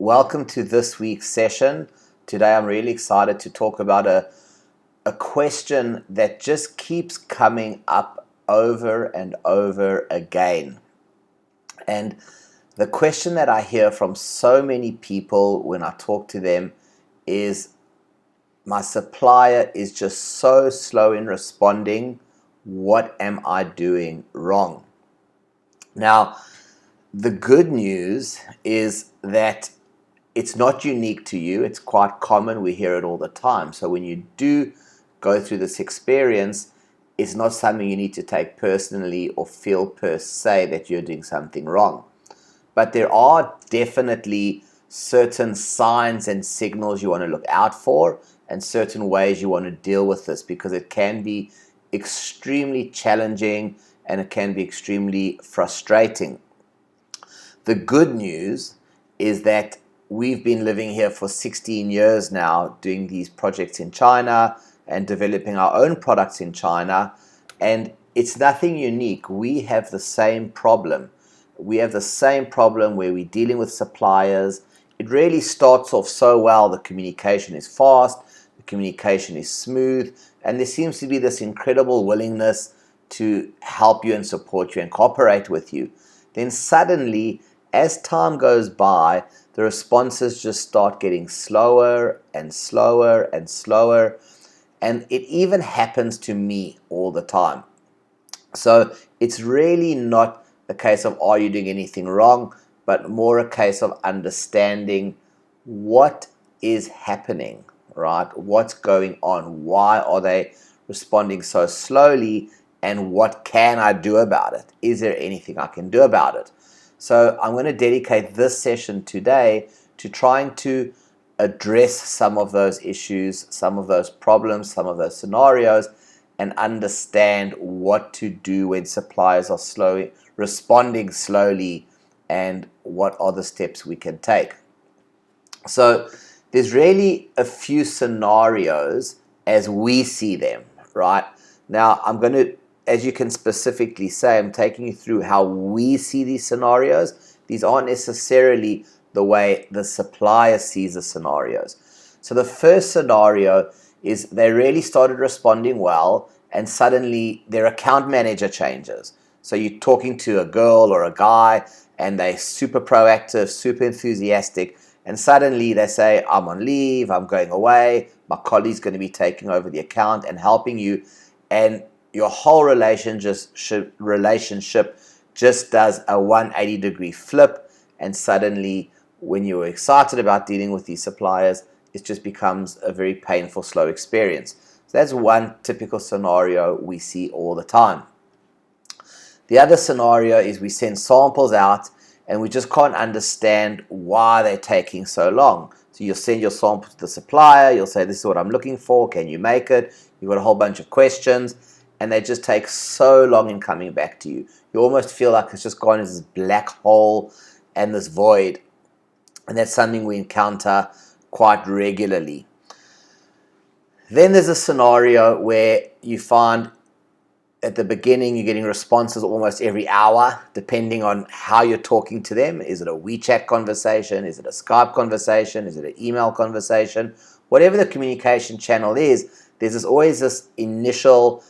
Welcome to this week's session. Today I'm really excited to talk about a question that just keeps coming up over and over again. And the question that I hear from so many people when I talk to them is, my supplier is just so slow in responding. What am I doing wrong? Now, the good news is that it's not unique to you. It's quite common. We hear it all the time. So when you do go through this experience, it's not something you need to take personally or feel per se that you're doing something wrong. But there are definitely certain signs and signals you want to look out for and certain ways you want to deal with this, because it can be extremely challenging and it can be extremely frustrating. The good news is that we've been living here for 16 years now, doing these projects in China and developing our own products in China, and it's nothing unique. We have the same problem. We have the same problem where we're dealing with suppliers. It really starts off so well. The communication is fast, the communication is smooth, and there seems to be this incredible willingness to help you and support you and cooperate with you. Then suddenly, as time goes by, the responses just start getting slower and slower and slower, and it even happens to me all the time. So it's really not a case of are you doing anything wrong, but more a case of understanding what is happening, right? What's going on? Why are they responding so slowly, and what can I do about it? Is there anything I can do about it? So I'm going to dedicate this session today to trying to address some of those issues, some of those problems, some of those scenarios, and understand what to do when suppliers are responding slowly, and what are the steps we can take. So there's really a few scenarios as we see them, right? Now I'm going to, as you can specifically say, I'm taking you through how we see these scenarios. These aren't necessarily the way the supplier sees the scenarios. So the first scenario is they really started responding well, and suddenly their account manager changes. So you're talking to a girl or a guy, and they're super proactive, super enthusiastic, and suddenly they say, I'm on leave, I'm going away, my colleague's going to be taking over the account and helping you, and your whole relationship just does a 180-degree flip, and suddenly when you're excited about dealing with these suppliers, it just becomes a very painful, slow experience. So that's one typical scenario we see all the time. The other scenario is we send samples out and we just can't understand why they're taking so long. So you'll send your sample to the supplier, you'll say, this is what I'm looking for, can you make it? You've got a whole bunch of questions, and they just take so long in coming back to you. You almost feel like it's just gone into this black hole and this void. And that's something we encounter quite regularly. Then there's a scenario where you find at the beginning you're getting responses almost every hour, depending on how you're talking to them. Is it a WeChat conversation? Is it a Skype conversation? Is it an email conversation? Whatever the communication channel is, there's always this initial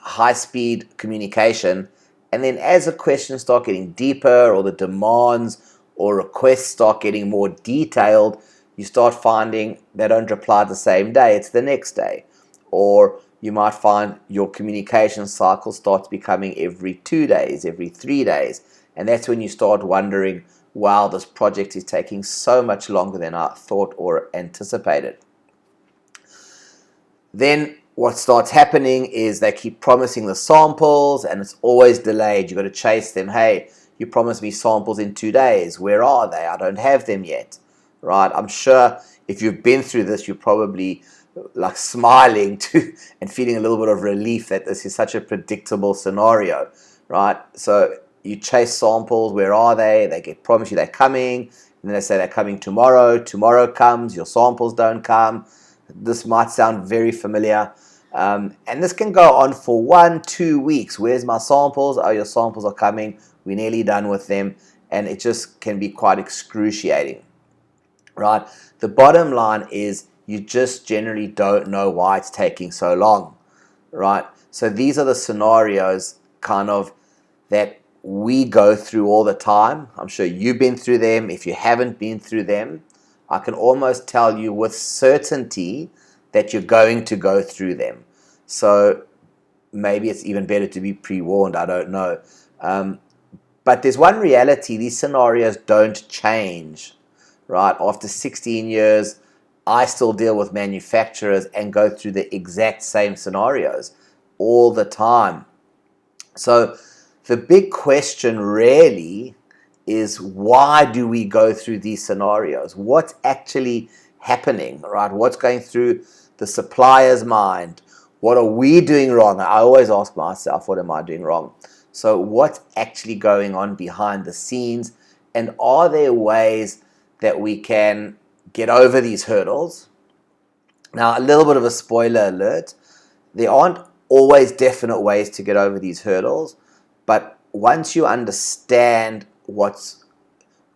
high-speed communication, and then as the questions start getting deeper, or the demands or requests start getting more detailed, you start finding they don't reply the same day, it's the next day. Or you might find your communication cycle starts becoming every 2 days, every 3 days, and that's when you start wondering, wow, this project is taking so much longer than I thought or anticipated. Then what starts happening is they keep promising the samples, and it's always delayed. You've got to chase them. Hey, you promised me samples in 2 days. Where are they? I don't have them yet. Right? I'm sure if you've been through this, you're probably like smiling and feeling a little bit of relief that this is such a predictable scenario. Right? So you chase samples. Where are they? They get promised you they're coming, and then they say they're coming tomorrow. Tomorrow comes, your samples don't come. This might sound very familiar. And this can go on for 1-2 weeks. Where's my samples? Oh, your samples are coming. We're nearly done with them. and it just can be quite excruciating, right? The bottom line is you just generally don't know why it's taking so long, right? So these are the scenarios kind of that we go through all the time. I'm sure you've been through them. If you haven't been through them, I can almost tell you with certainty that you're going to go through them. So maybe it's even better to be pre-warned, I don't know. But there's one reality, these scenarios don't change, right? After 16 years, I still deal with manufacturers and go through the exact same scenarios all the time. So the big question really is, why do we go through these scenarios? What's actually happening, right? What's going through the supplier's mind? What are we doing wrong? I always ask myself, what am I doing wrong? So what's actually going on behind the scenes? And are there ways that we can get over these hurdles? Now, a little bit of a spoiler alert. There aren't always definite ways to get over these hurdles, but once you understand what's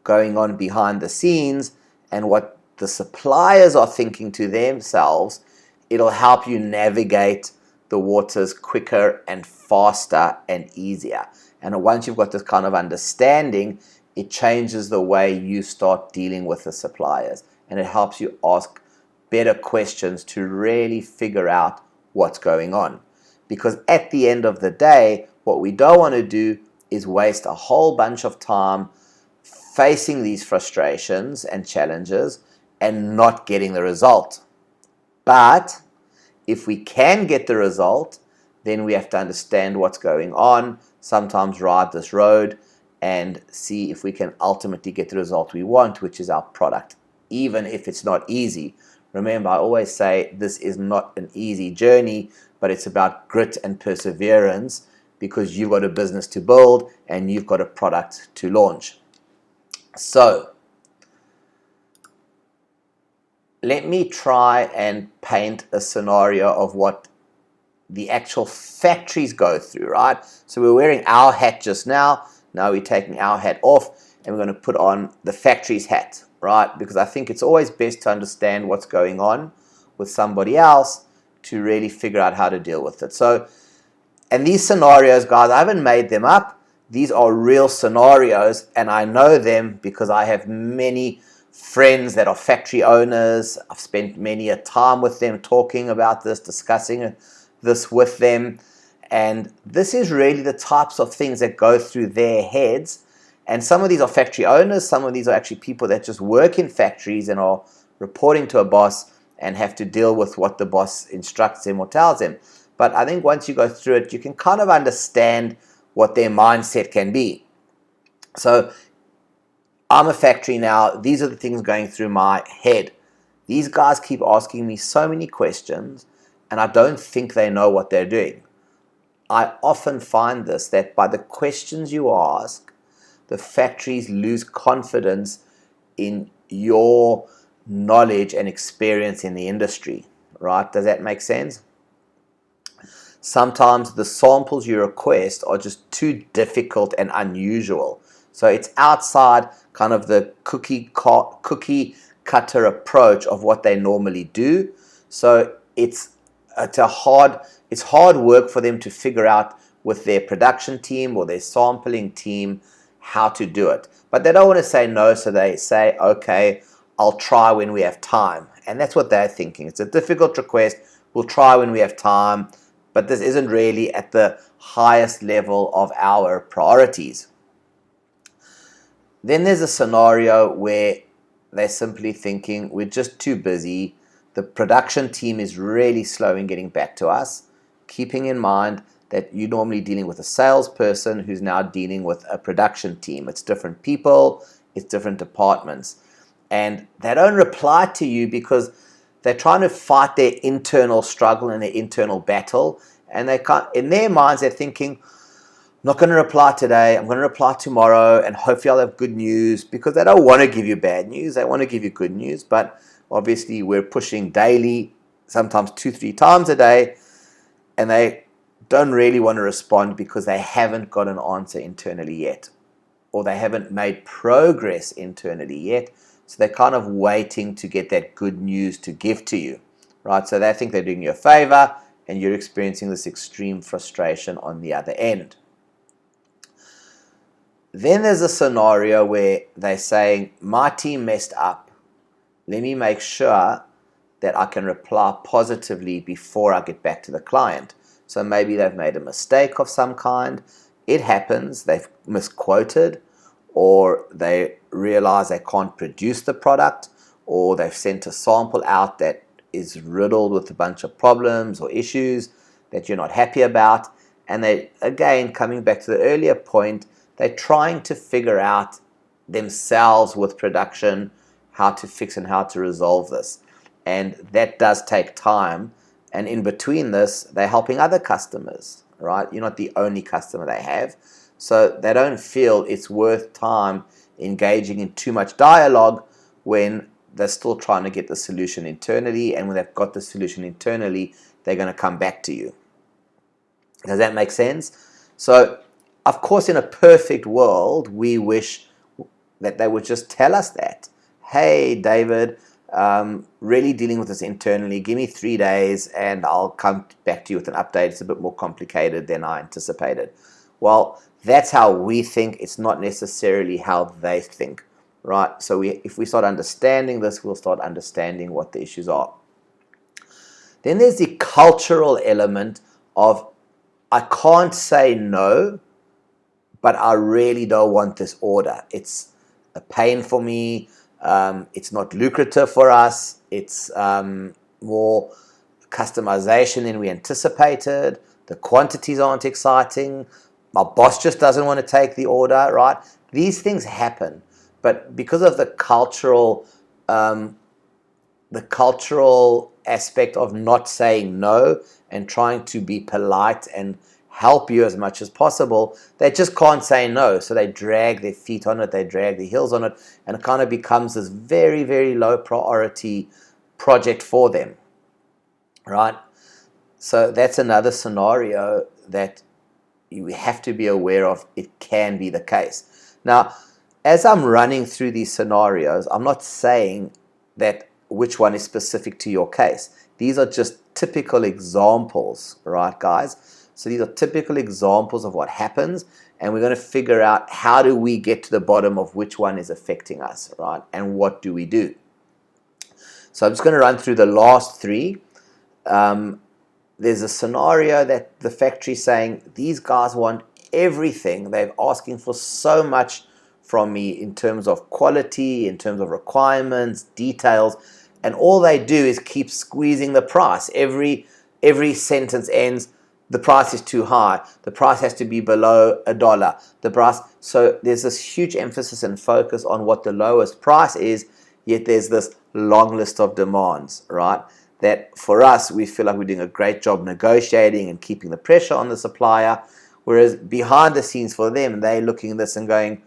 going on behind the scenes and what the suppliers are thinking to themselves, it'll help you navigate the waters quicker and faster and easier. And once you've got this kind of understanding, it changes the way you start dealing with the suppliers, and it helps you ask better questions to really figure out what's going on. Because at the end of the day, what we don't want to do is waste a whole bunch of time facing these frustrations and challenges and not getting the result. But if we can get the result, then we have to understand what's going on, sometimes ride this road and see if we can ultimately get the result we want, which is our product, even if it's not easy. Remember, I always say this is not an easy journey, but it's about grit and perseverance, because you've got a business to build and you've got a product to launch. So let me try and paint a scenario of what the actual factories go through, right? So we're wearing our hat just now. Now we're taking our hat off and we're going to put on the factory's hat, right? Because I think it's always best to understand what's going on with somebody else to really figure out how to deal with it. So, and these scenarios, guys, I haven't made them up. These are real scenarios, and I know them because I have many friends that are factory owners. I've spent many a time with them talking about this, discussing this with them. And this is really the types of things that go through their heads. And some of these are factory owners. Some of these are actually people that just work in factories and are reporting to a boss and have to deal with what the boss instructs them or tells them. But I think once you go through it, you can kind of understand what their mindset can be. So I'm a factory now. These are the things going through my head. These guys keep asking me so many questions, and I don't think they know what they're doing. I often find this, that by the questions you ask, the factories lose confidence in your knowledge and experience in the industry, right? Does that make sense? Sometimes the samples you request are just too difficult and unusual. So it's outside kind of the cookie cutter approach of what they normally do. So it's hard work for them to figure out with their production team or their sampling team how to do it. But they don't want to say no, so they say, okay, I'll try when we have time. And that's what they're thinking. It's a difficult request. We'll try when we have time. But this isn't really at the highest level of our priorities. Then there's a scenario where they're simply thinking, we're just too busy. The production team is really slow in getting back to us, keeping in mind that you're normally dealing with a salesperson who's now dealing with a production team. It's different people, it's different departments. And they don't reply to you because they're trying to fight their internal struggle and their internal battle. And they can't, in their minds, they're thinking, I'm not going to reply today, I'm going to reply tomorrow, and hopefully I'll have good news, because they don't want to give you bad news, they want to give you good news. But obviously we're pushing daily, sometimes 2-3 times a day, and they don't really want to respond because they haven't got an answer internally yet. or they haven't made progress internally yet. So they're kind of waiting to get that good news to give to you, right? So they think they're doing you a favor, and you're experiencing this extreme frustration on the other end. Then there's a scenario where they're saying, my team messed up. Let me make sure that I can reply positively before I get back to the client. So maybe they've made a mistake of some kind. It happens. They've misquoted, or they realize they can't produce the product, or they've sent a sample out that is riddled with a bunch of problems or issues that you're not happy about. And they, again, coming back to the earlier point, they're trying to figure out themselves with production how to fix and how to resolve this. And that does take time. And in between this, they're helping other customers, right? You're not the only customer they have. So they don't feel it's worth time engaging in too much dialogue when they're still trying to get the solution internally. And when they've got the solution internally, they're going to come back to you. Does that make sense? So, of course, in a perfect world, we wish that they would just tell us that. Hey, David, really dealing with this internally. Give me 3 days and I'll come back to you with an update. It's a bit more complicated than I anticipated. Well, that's how we think. It's not necessarily how they think, right? So if we start understanding this, we'll start understanding what the issues are. Then there's the cultural element of, I can't say no, but I really don't want this order. It's a pain for me. It's not lucrative for us. It's more customization than we anticipated. The quantities aren't exciting. My boss just doesn't want to take the order, right? These things happen, but because of the cultural aspect of not saying no and trying to be polite and help you as much as possible, they just can't say no. So they drag their feet on it, they drag their heels on it, and it kind of becomes this very, very low priority project for them, right? So that's another scenario that you have to be aware of. It can be the case. Now, as I'm running through these scenarios, I'm not saying that which one is specific to your case. These are just typical examples, right, guys? So these are typical examples of what happens, and we're going to figure out how do we get to the bottom of which one is affecting us, right? And what do we do? So I'm just going to run through the last three. There's a scenario that the factory is saying, these guys want everything. They're asking for so much from me in terms of quality, in terms of requirements, details, and all they do is keep squeezing the price. Every sentence ends, the price is too high. The price has to be below $1. The price. So there's this huge emphasis and focus on what the lowest price is, yet there's this long list of demands, right? That for us, we feel like we're doing a great job negotiating and keeping the pressure on the supplier, whereas behind the scenes for them, they're looking at this and going,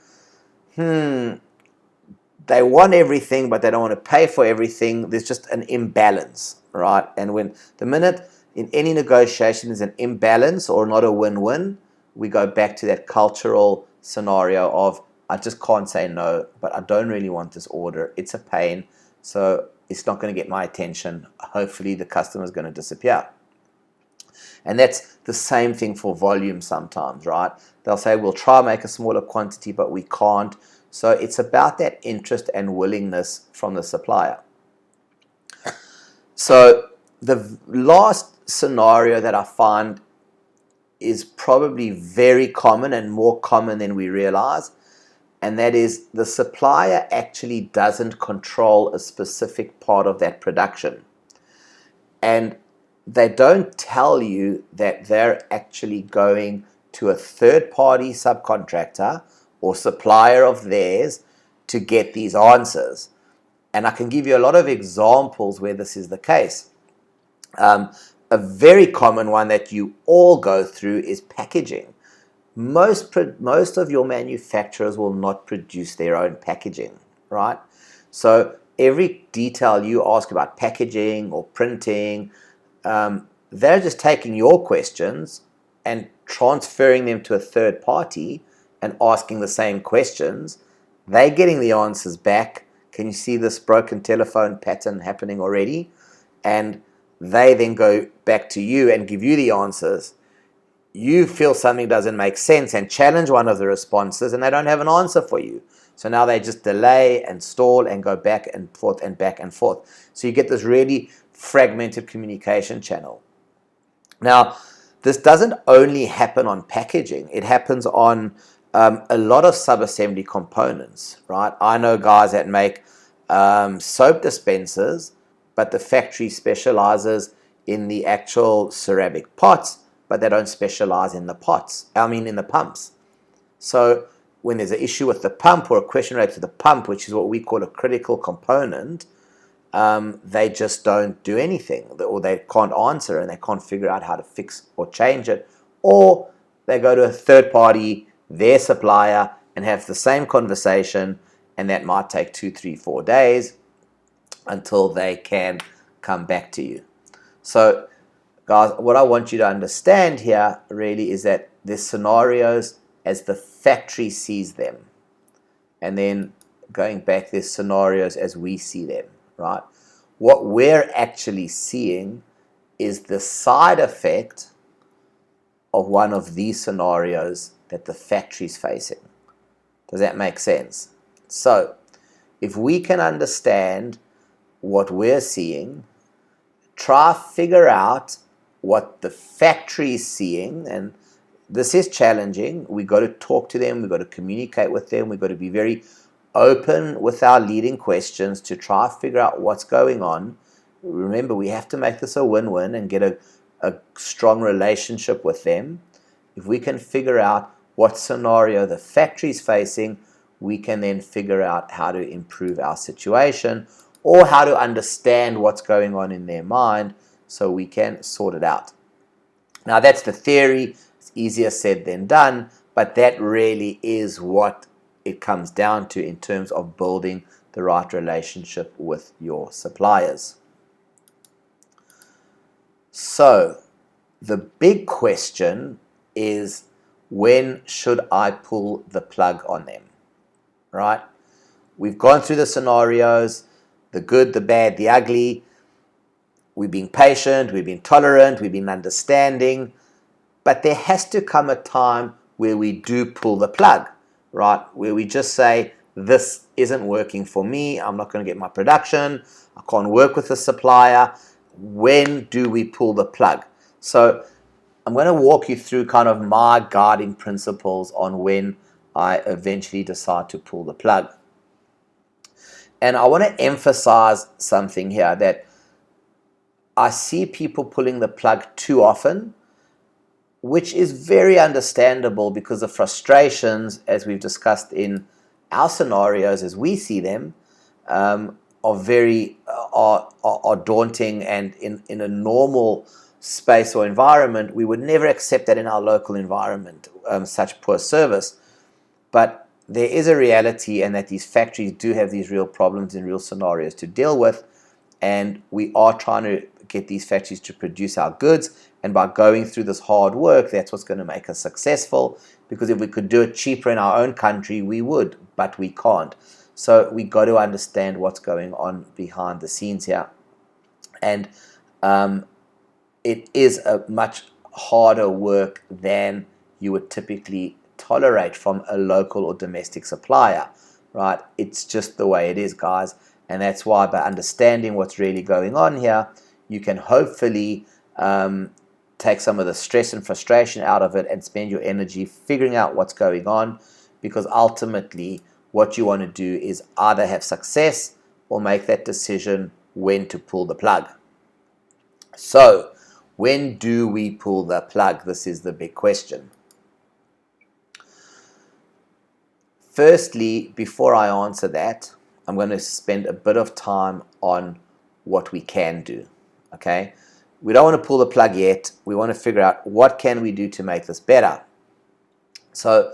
they want everything, but they don't want to pay for everything. There's just an imbalance, right? And when the minute in any negotiation is an imbalance or not a win-win, we go back to that cultural scenario of, I just can't say no, but I don't really want this order. It's a pain, so it's not going to get my attention. Hopefully the customer is going to disappear. And that's the same thing for volume sometimes, right? They'll say, we'll try and make a smaller quantity, but we can't. So it's about that interest and willingness from the supplier. So the last scenario that I find is probably very common and more common than we realize, and that is the supplier actually doesn't control a specific part of that production. And they don't tell you that they're actually going to a third-party subcontractor or supplier of theirs to get these answers. And I can give you a lot of examples where this is the case. A very common one that you all go through is packaging. Most of your manufacturers will not produce their own packaging, right? So every detail you ask about packaging or printing, they're just taking your questions and transferring them to a third party and asking the same questions, they're getting the answers back. Can you see this broken telephone pattern happening already? And they then go back to you and give you the answers. You feel something doesn't make sense and challenge one of the responses, and they don't have an answer for you. So now they just delay and stall and go back and forth and back and forth. So you get this really fragmented communication channel. Now, this doesn't only happen on packaging. It happens on a lot of sub-assembly components, right? I know guys that make soap dispensers, but the factory specializes in the actual ceramic pots, but they don't specialize in the in the pumps. So when there's an issue with the pump or a question related to the pump, which is what we call a critical component, they just don't do anything, or they can't answer and they can't figure out how to fix or change it, or they go to a third party, their supplier, and have the same conversation, and that might take 2, 3, 4 days until they can come back to you. So guys, what I want you to understand here really is that there's scenarios as the factory sees them, and then going back, there's scenarios as we see them, right? What we're actually seeing is the side effect of one of these scenarios that the factory's facing. Does that make sense? So if we can understand what we're seeing, try figure out what the factory is seeing, and this is challenging. We've got to talk to them, we've got to communicate with them, we've got to be very open with our leading questions to try to figure out what's going on. Remember, we have to make this a win-win and get a strong relationship with them. If we can figure out what scenario the factory's facing, we can then figure out how to improve our situation or how to understand what's going on in their mind so we can sort it out. Now, that's the theory. It's easier said than done, but that really is what it comes down to in terms of building the right relationship with your suppliers. So the big question is, when should I pull the plug on them, right? We've gone through the scenarios, the good, the bad, the ugly. We've been patient, we've been tolerant, we've been understanding, but there has to come a time where we do pull the plug, right? Where we just say, this isn't working for me, I'm not going to get my production, I can't work with the supplier. When do we pull the plug? So I'm going to walk you through kind of my guiding principles on when I eventually decide to pull the plug. And I want to emphasize something here, that I see people pulling the plug too often, which is very understandable because the frustrations, as we've discussed in our scenarios as we see them, are daunting, and in a normal space or environment, we would never accept that in our local environment, such poor service. But there is a reality, and that these factories do have these real problems and real scenarios to deal with, and we are trying to get these factories to produce our goods, and by going through this hard work, that's what's going to make us successful, because if we could do it cheaper in our own country, we would, but we can't. So we got to understand what's going on behind the scenes here, and it is a much harder work than you would typically tolerate from a local or domestic supplier, right? It's just the way it is, guys, and that's why by understanding what's really going on here, you can hopefully take some of the stress and frustration out of it and spend your energy figuring out what's going on, because ultimately what you want to do is either have success or make that decision when to pull the plug. So when do we pull the plug? This is the big question. Firstly, before I answer that, I'm going to spend a bit of time on what we can do, okay? We don't want to pull the plug yet. We want to figure out what can we do to make this better. So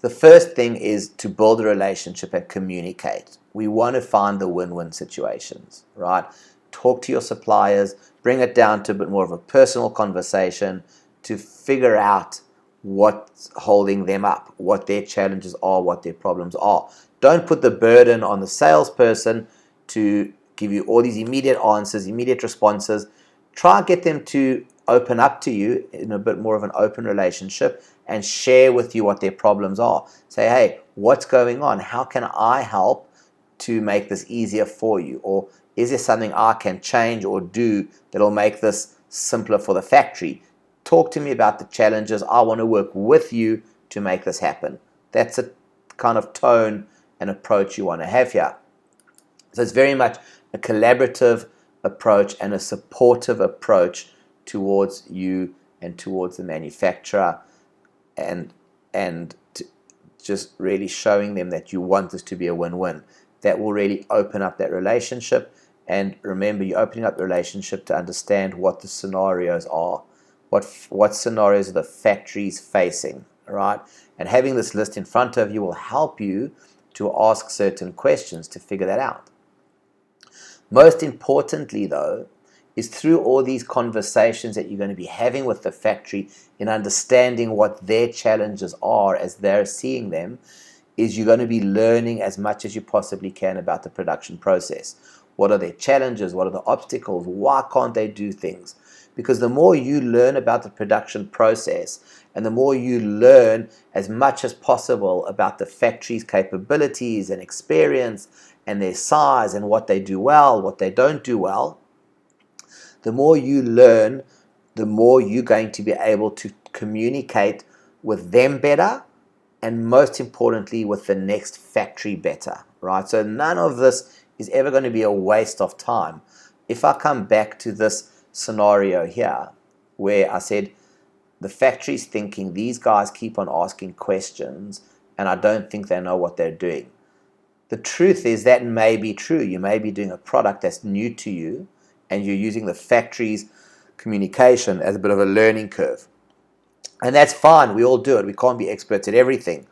the first thing is to build a relationship and communicate. We want to find the win-win situations, right? Talk to your suppliers, bring it down to a bit more of a personal conversation to figure out what's holding them up, what their challenges are, what their problems are. Don't put the burden on the salesperson to give you all these immediate answers, immediate responses. Try and get them to open up to you in a bit more of an open relationship and share with you what their problems are. Say, hey, what's going on? How can I help to make this easier for you? Or is there something I can change or do that'll make this simpler for the factory? Talk to me about the challenges. I want to work with you to make this happen. That's a kind of tone and approach you want to have here. So it's very much a collaborative approach and a supportive approach towards you and towards the manufacturer, and just really showing them that you want this to be a win-win. That will really open up that relationship. And remember, you're opening up the relationship to understand what the scenarios are. What scenarios are the factories facing, right? And having this list in front of you will help you to ask certain questions to figure that out. Most importantly, though, is through all these conversations that you're going to be having with the factory in understanding what their challenges are as they're seeing them, is you're going to be learning as much as you possibly can about the production process. What are their challenges? What are the obstacles? Why can't they do things? Because the more you learn about the production process and the more you learn as much as possible about the factory's capabilities and experience and their size and what they do well, what they don't do well, the more you learn, the more you're going to be able to communicate with them better, and most importantly with the next factory better, right? So none of this is ever going to be a waste of time. If I come back to this scenario here where I said the factory's thinking these guys keep on asking questions and I don't think they know what they're doing. The truth is that may be true. You may be doing a product that's new to you and you're using the factory's communication as a bit of a learning curve. And that's fine. We all do it. We can't be experts at everything.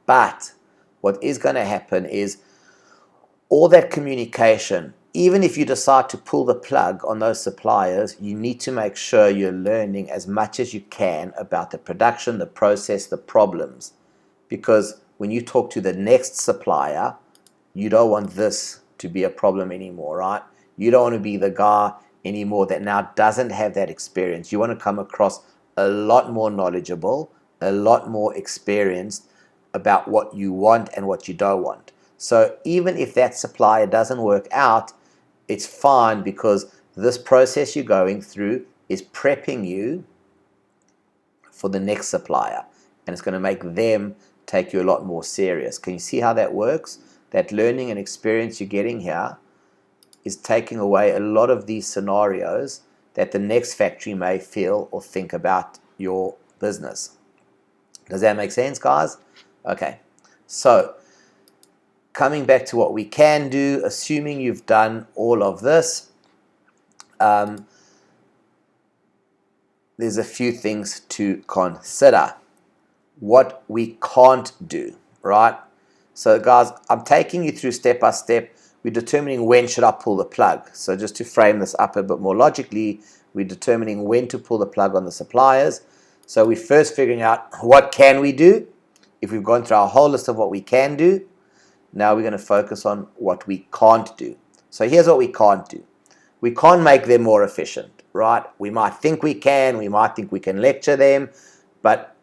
But what is going to happen is all that communication, even if you decide to pull the plug on those suppliers, you need to make sure you're learning as much as you can about the production, the process, the problems. Because when you talk to the next supplier, you don't want this to be a problem anymore, right? You don't want to be the guy anymore that now doesn't have that experience. You want to come across a lot more knowledgeable, a lot more experienced about what you want and what you don't want. So even if that supplier doesn't work out, it's fine because this process you're going through is prepping you for the next supplier, and it's going to make them take you a lot more serious. Can you see how that works? That learning and experience you're getting here is taking away a lot of these scenarios that the next factory may feel or think about your business. Does that make sense, guys? Okay, so coming back to what we can do, assuming you've done all of this, there's a few things to consider. What we can't do, right? So guys, I'm taking you through step by step. We're determining when should I pull the plug. So just to frame this up a bit more logically, we're determining when to pull the plug on the suppliers. So we're first figuring out what can we do. If we've gone through our whole list of what we can do, now we're going to focus on what we can't do. So here's what we can't do. We can't make them more efficient, right? We might think we can lecture them, but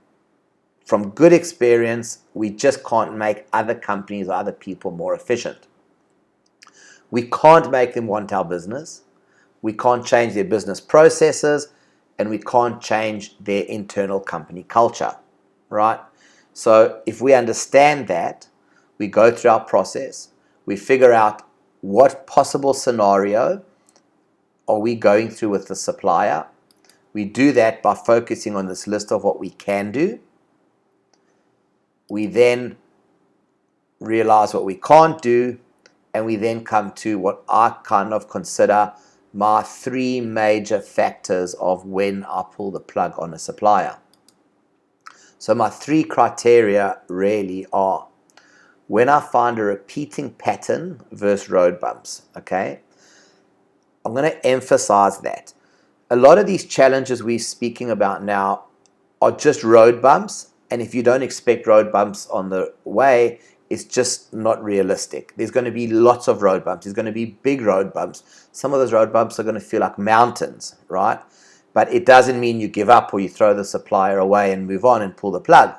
from good experience, we just can't make other companies or other people more efficient. We can't make them want our business. We can't change their business processes, and we can't change their internal company culture, right? So if we understand that, we go through our process, we figure out what possible scenario are we going through with the supplier. We do that by focusing on this list of what we can do. We then realize what we can't do, and we then come to what I kind of consider my three major factors of when I pull the plug on a supplier. So my three criteria really are when I find a repeating pattern versus road bumps, okay? I'm going to emphasize that. A lot of these challenges we're speaking about now are just road bumps, and if you don't expect road bumps on the way, it's just not realistic. There's going to be lots of road bumps. There's going to be big road bumps. Some of those road bumps are going to feel like mountains, right? But it doesn't mean you give up or you throw the supplier away and move on and pull the plug.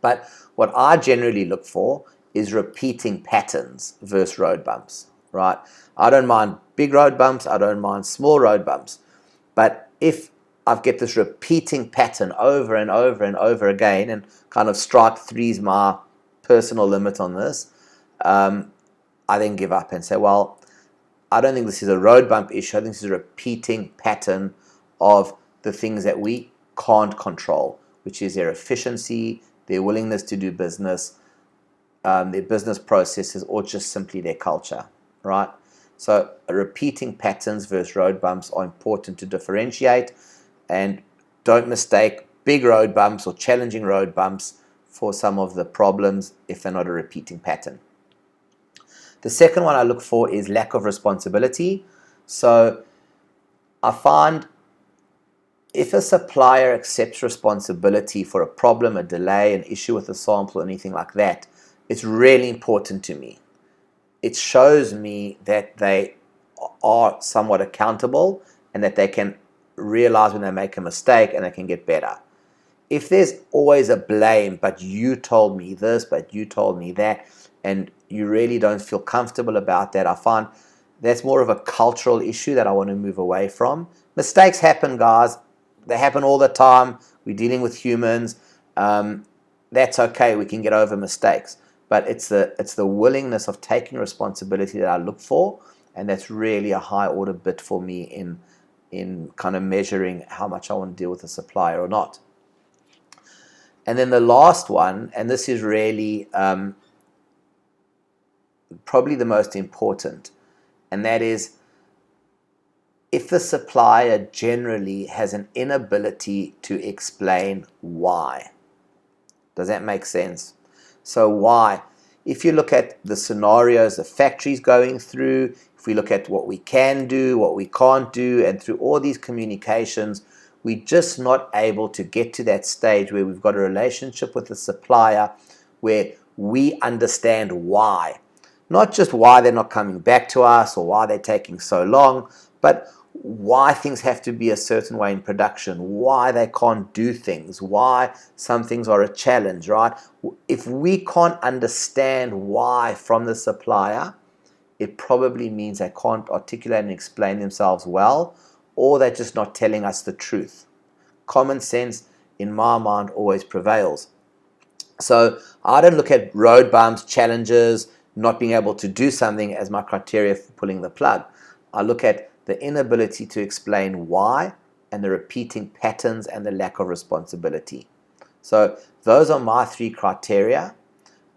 But what I generally look for is repeating patterns versus road bumps, right? I don't mind big road bumps. I don't mind small road bumps. But if I get this repeating pattern over and over and over again, and kind of strike 3 is my personal limit on this, I then give up and say, well, I don't think this is a road bump issue. I think this is a repeating pattern of the things that we can't control, which is their efficiency, their willingness to do business, their business processes, or just simply their culture, right? So repeating patterns versus road bumps are important to differentiate, and don't mistake big road bumps or challenging road bumps for some of the problems if they're not a repeating pattern. The second one I look for is lack of responsibility. So I find if a supplier accepts responsibility for a problem, a delay, an issue with a sample, anything like that, it's really important to me. It shows me that they are somewhat accountable and that they can realize when they make a mistake and they can get better. If there's always a blame, but you told me this, but you told me that, and you really don't feel comfortable about that, I find that's more of a cultural issue that I want to move away from. Mistakes happen, guys. They happen all the time. We're dealing with humans. That's okay. We can get over mistakes. But it's the willingness of taking responsibility that I look for, and that's really a high order bit for me in kind of measuring how much I want to deal with a supplier or not. And then the last one, and this is really probably the most important, and that is if the supplier generally has an inability to explain why. Does that make sense? So why? If you look at the scenarios the factory's going through, if we look at what we can do, what we can't do, and through all these communications, we're just not able to get to that stage where we've got a relationship with the supplier where we understand why. Not just why they're not coming back to us or why they're taking so long, but why things have to be a certain way in production, why they can't do things, why some things are a challenge, right? If we can't understand why from the supplier, it probably means they can't articulate and explain themselves well, or they're just not telling us the truth. Common sense, in my mind, always prevails. So I don't look at road bumps, challenges, not being able to do something as my criteria for pulling the plug. I look at the inability to explain why and the repeating patterns and the lack of responsibility. So those are my 3 criteria.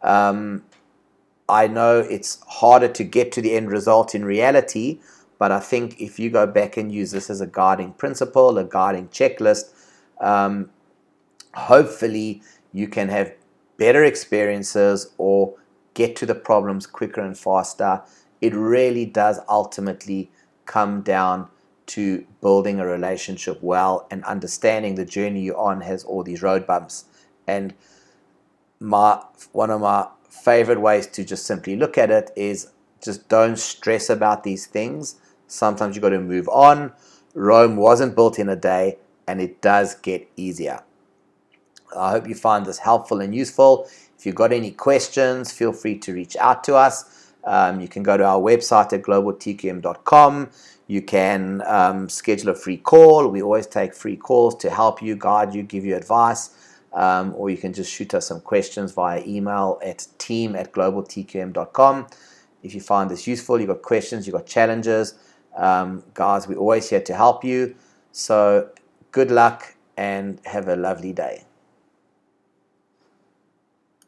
I know it's harder to get to the end result in reality, but I think if you go back and use this as a guiding principle, a guiding checklist, hopefully you can have better experiences or get to the problems quicker and faster. It really does ultimately come down to building a relationship well and understanding the journey you're on has all these road bumps. And one of my favorite ways to just simply look at it is just don't stress about these things. Sometimes you've got to move on. Rome wasn't built in a day, and it does get easier. I hope you find this helpful and useful. If you've got any questions, feel free to reach out to us. You can go to our website at globaltqm.com. You can schedule a free call. We always take free calls to help you, guide you, give you advice. Or you can just shoot us some questions via email at team@globaltqm.com. If you find this useful, you've got questions, you've got challenges, guys, we're always here to help you. So good luck and have a lovely day.